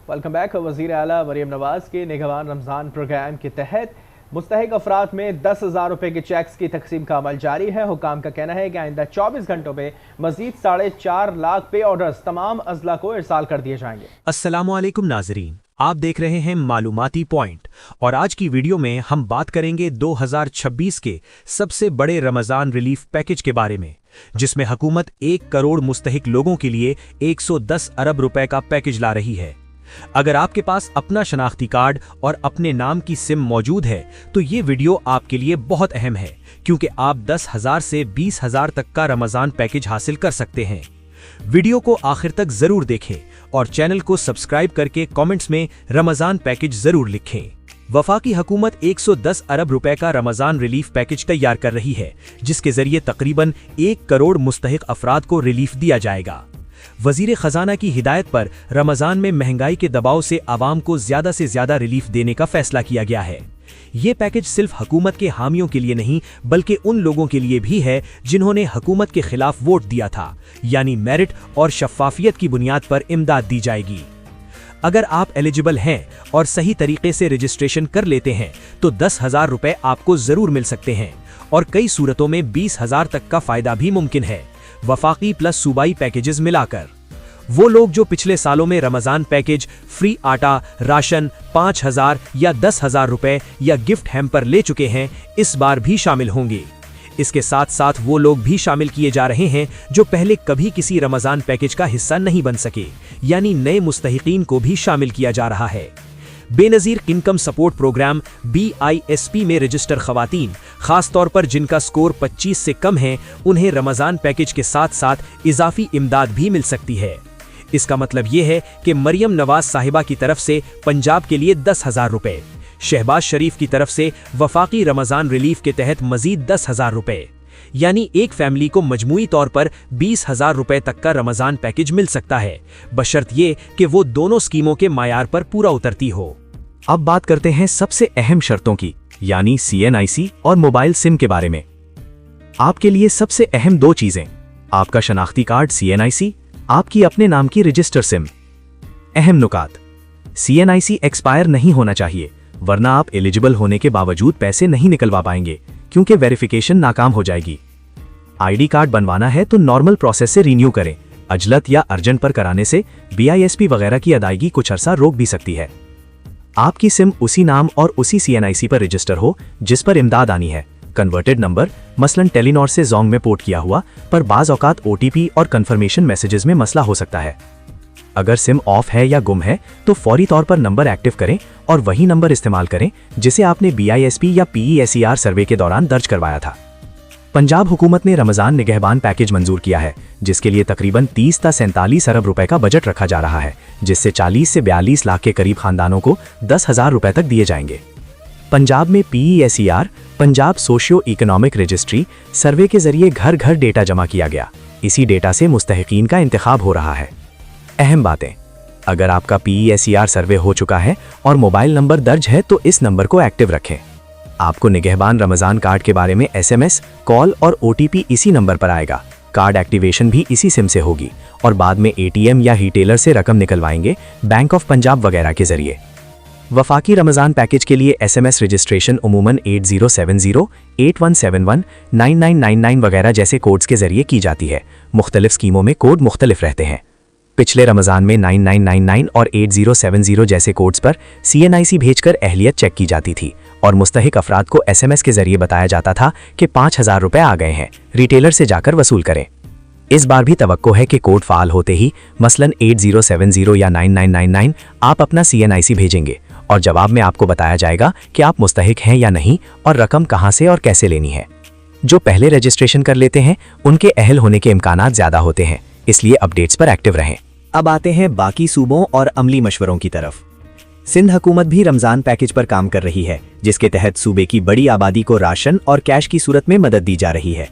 Welcome back. वज़ीर आला मरियम नवाज के निगहबान रमज़ान प्रोग्राम के तहत मुस्तहिक अफराद में 10,000 रुपये के चेक्स की तकसीम का अमल जारी है। हुकाम का कहना है कि आइंदा 24 घंटों में मजीद 4.5 लाख पे ऑर्डर्स तमाम अजला को इरसाल कर दिए जाएंगे। अस्सलामुअलैकुम नाजरीन, आप देख रहे हैं मालूमाती पॉइंट और आज की वीडियो में हम बात करेंगे 2026 के सबसे बड़े रमज़ान रिलीफ पैकेज के बारे में, जिसमें हुकूमत 1 करोड़ मुस्तहिक लोगों के लिए 110 अरब रुपए का पैकेज ला रही है। अगर आपके पास अपना शनाख्ती कार्ड और अपने नाम की सिम मौजूद है तो ये वीडियो आपके लिए बहुत अहम है, क्योंकि आप 10,000 से 20,000 तक का रमज़ान पैकेज हासिल कर सकते हैं। वीडियो को आखिर तक जरूर देखें और चैनल को सब्सक्राइब करके कमेंट्स में रमज़ान पैकेज जरूर लिखें। वफाकी हुकूमत 110 अरब रुपए का रमज़ान रिलीफ पैकेज तैयार कर रही है, जिसके जरिए तकरीबन 1 करोड़ मुस्तहिक अफराद को रिलीफ दिया जाएगा। वजीर खजाना की हिदायत पर रमज़ान में महंगाई के दबाव से आवाम को ज्यादा से ज्यादा रिलीफ देने का फैसला किया गया है। ये पैकेज सिर्फ हुकूमत के हामियों के लिए नहीं बल्कि उन लोगों के लिए भी है जिन्होंने हुकूमत के खिलाफ वोट दिया था, यानी मेरिट और शफ़ाफियत की बुनियाद पर इमदाद दी जाएगी। अगर आप एलिजिबल हैं और सही तरीके से रजिस्ट्रेशन कर लेते हैं तो 10,000 रुपए आपको जरूर मिल सकते हैं और कई सूरतों में 20,000 तक का फायदा भी मुमकिन है, वफाकी प्लस सूबाई पैकेजेस मिलाकर। वो लोग जो पिछले सालों में रमज़ान पैकेज, फ्री आटा, राशन, 5,000 या 10,000 रुपए या गिफ्ट हैम्पर ले चुके हैं, इस बार भी शामिल होंगे। इसके साथ साथ वो लोग भी शामिल किए जा रहे हैं जो पहले कभी किसी रमज़ान पैकेज का हिस्सा नहीं बन सके, यानी नए मुस्तहिकीन को भी शामिल किया जा रहा है। Benazir income support programme BISP में रजिस्टर खवातीन, खासतौर पर जिनका स्कोर 25 से कम है, उन्हें रमज़ान पैकेज के साथ साथ इजाफी इमदाद भी मिल सकती है। इसका मतलब ये है कि मरियम नवाज साहिबा की तरफ से पंजाब के लिए 10,000 रुपए, शहबाज शरीफ की तरफ से वफाकी रमज़ान रिलीफ के तहत मजीद 10,000 रुपए, यानी एक फैमिली को मजमूई तौर पर 20,000 रुपए तक का रमज़ान पैकेज मिल सकता है, बशर्त ये कि वो दोनों स्कीमों के मायार पर पूरा उतरती हो। अब बात करते हैं सबसे अहम शर्तों की, यानी CNIC और मोबाइल सिम के बारे में। आपके लिए सबसे अहम 2 चीजें: आपका शनाख्ती कार्ड CNIC, आपकी अपने नाम की रजिस्टर सिम। अहम नुकात: CNIC एक्सपायर नहीं होना चाहिए, वरना आप एलिजिबल होने के बावजूद पैसे नहीं निकलवा पाएंगे, क्योंकि वेरिफिकेशन नाकाम हो जाएगी। ID कार्ड बनवाना है तो नॉर्मल प्रोसेस से रिन्यू करें, अजलत या अर्जेंट पर कराने से BISP वगैरह की अदायगी कुछ अरसा रोक भी सकती है। आपकी सिम उसी नाम और उसी CNIC पर रजिस्टर हो जिस पर इमदाद आनी है। कन्वर्टेड नंबर, मसलन टेलीनॉर से जोंग में पोर्ट किया हुआ, पर बाज़ औकात OTP और कंफर्मेशन मैसेजेस में मसला हो सकता है। अगर सिम ऑफ है या गुम है तो फौरी तौर पर नंबर एक्टिव करें और वही नंबर इस्तेमाल करें जिसे आपने BISP या PESER सर्वे के दौरान दर्ज करवाया था। पंजाब हुकूमत ने रमज़ान निगहबान पैकेज मंजूर किया है, जिसके लिए तकरीबन 30 से 47 अरब रुपए का बजट रखा जा रहा है, जिससे 40 से 42 लाख के करीब खानदानों को 10,000 रुपए तक दिए जाएंगे। पंजाब में PESER, Punjab socio economic registry survey के जरिए घर घर डेटा जमा किया गया। इसी डेटा से मुस्तहिकीन का इंतखाब हो रहा है। अहम बातें: अगर आपका PESER सर्वे हो चुका है और मोबाइल नंबर दर्ज है तो इस नंबर को एक्टिव रखें। आपको निगहबान रमज़ान कार्ड के बारे में SMS, कॉल और OTP इसी नंबर पर आएगा। कार्ड एक्टिवेशन भी इसी सिम से होगी और बाद में ATM या रिटेलर से रकम निकलवाएंगे, बैंक ऑफ पंजाब वगैरह के जरिए। वफाकी रमज़ान पैकेज के लिए SMS रजिस्ट्रेशन उमूमन 8070, 8171, 9999 वगैरह जैसे कोड्स के जरिए की जाती है। मुख्तलिफ स्कीमों में कोड मुख्तलिफ रहते हैं। पिछले रमज़ान में 9999 और 8070 जैसे कोड्स पर CNIC भेजकर अहलियत चेक की जाती थी और मुस्तहिक अफराद को SMS के जरिए बताया जाता था कि 5,000 रुपए आ गए हैं, रिटेलर से जाकर वसूल करें। इस बार भी तवक्को है कि कोड फाल होते ही, मसलन 8070 या 9999, आप अपना CNIC भेजेंगे और जवाब में आपको बताया जाएगा कि आप मुस्तहिक हैं या नहीं और रकम कहां से और कैसे लेनी है। जो पहले रजिस्ट्रेशन कर लेते हैं उनके अहल होने के इम्कानात ज्यादा होते हैं, इसलिए अपडेट्स पर एक्टिव रहें। अब आते हैं बाकी सूबों और अमली मशवरों की तरफ। सिंध हुकूमत भी रमज़ान पैकेज पर काम कर रही है, जिसके तहत सूबे की बड़ी आबादी को राशन और कैश की सूरत में मदद दी जा रही है।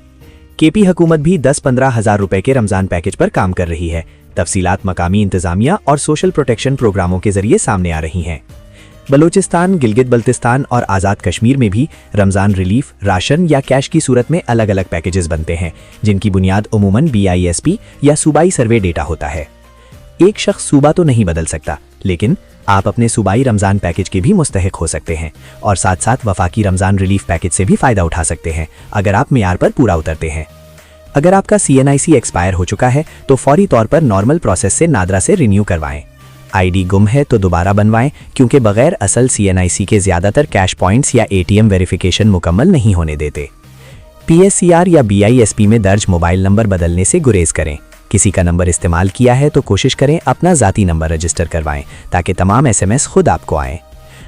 KP हुकूमत भी 10-15 हज़ार रुपए के रमज़ान पैकेज पर काम कर रही है। तफसीलात मकामी इंतजामिया और सोशल प्रोटेक्शन प्रोग्रामों के जरिए सामने आ रही हैं। बलूचिस्तान, गिलगित बल्तिस्तान और आज़ाद कश्मीर में भी रमज़ान रिलीफ, राशन या कैश की सूरत में अलग अलग पैकेजेस बनते हैं, जिनकी बुनियाद उमूमन BISP या सूबाई सर्वे डेटा होता है। एक शख्स सूबा तो नहीं बदल सकता, लेकिन आप अपने सूबाई रमज़ान पैकेज के भी मुस्तहिक हो सकते हैं और साथ साथ वफाकी रमज़ान रिलीफ पैकेज से भी फ़ायदा उठा सकते हैं अगर आप मियार पर पूरा उतरते हैं। अगर आपका CNIC एक्सपायर हो चुका है तो फौरी तौर पर नॉर्मल प्रोसेस से नादरा से रिन्यू करवाएं। ID गुम है तो दोबारा बनवाएं, क्योंकि बगैर असल CNIC के ज़्यादातर कैश पॉइंट्स या ATM वेरिफिकेशन मुकम्मल नहीं होने देते। PSCR या BISP में दर्ज मोबाइल नंबर बदलने से गुरेज करें। किसी का नंबर इस्तेमाल किया है तो कोशिश करें अपना ज़ाती नंबर रजिस्टर करवाएं ताकि तमाम SMS खुद आपको आएँ।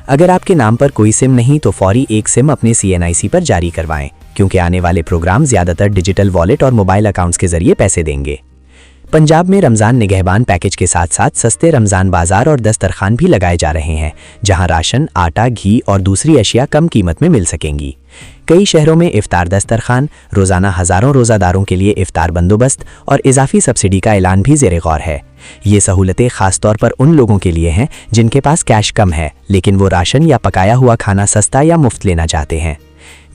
अगर आपके नाम पर कोई सिम नहीं तो फौरी एक सिम अपने CNIC पर जारी करवाएं, क्योंकि आने वाले प्रोग्राम ज़्यादातर डिजिटल वॉलेट और मोबाइल अकाउंट्स के जरिए पैसे देंगे। पंजाब में रमज़ान निगहबान पैकेज के साथ साथ सस्ते रमज़ान बाजार और दस्तरखान भी लगाए जा रहे हैं, जहां राशन, आटा, घी और दूसरी अशिया कम कीमत में मिल सकेंगी। कई शहरों में इफ्तार दस्तरखान, रोज़ाना हज़ारों रोज़ादारों के लिए इफ्तार बंदोबस्त और इजाफी सब्सिडी का ऐलान भी ज़ेरे गौर है। ये सहूलतें ख़ास तौर पर उन लोगों के लिए हैं जिनके पास कैश कम है, लेकिन वो राशन या पकाया हुआ खाना सस्ता या मुफ्त लेना चाहते हैं।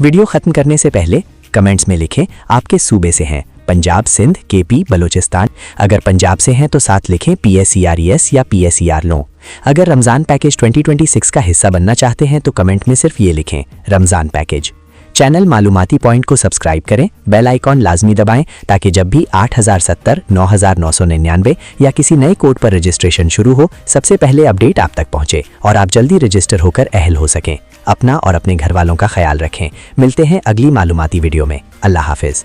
वीडियो ख़त्म करने से पहले कमेंट्स में लिखें आप किस सूबे से हैं, पंजाब, सिंध, KP, बलूचिस्तान। अगर पंजाब से हैं तो साथ लिखें PSCRES या PSER लो। अगर रमज़ान पैकेज 2026 का हिस्सा बनना चाहते हैं तो कमेंट में सिर्फ ये लिखें रमज़ान पैकेज। चैनल मालूमाती पॉइंट को सब्सक्राइब करें, बेल आइकॉन लाजमी दबाएं ताकि जब भी 8070, 9999 या किसी नए कोड पर रजिस्ट्रेशन शुरू हो सबसे पहले अपडेट आप तक पहुंचे और आप जल्दी रजिस्टर होकर अहल हो सकें। अपना और अपने घर वालों का ख्याल रखें। मिलते हैं अगली मालूमाती वीडियो में। अल्लाह हाफिज़।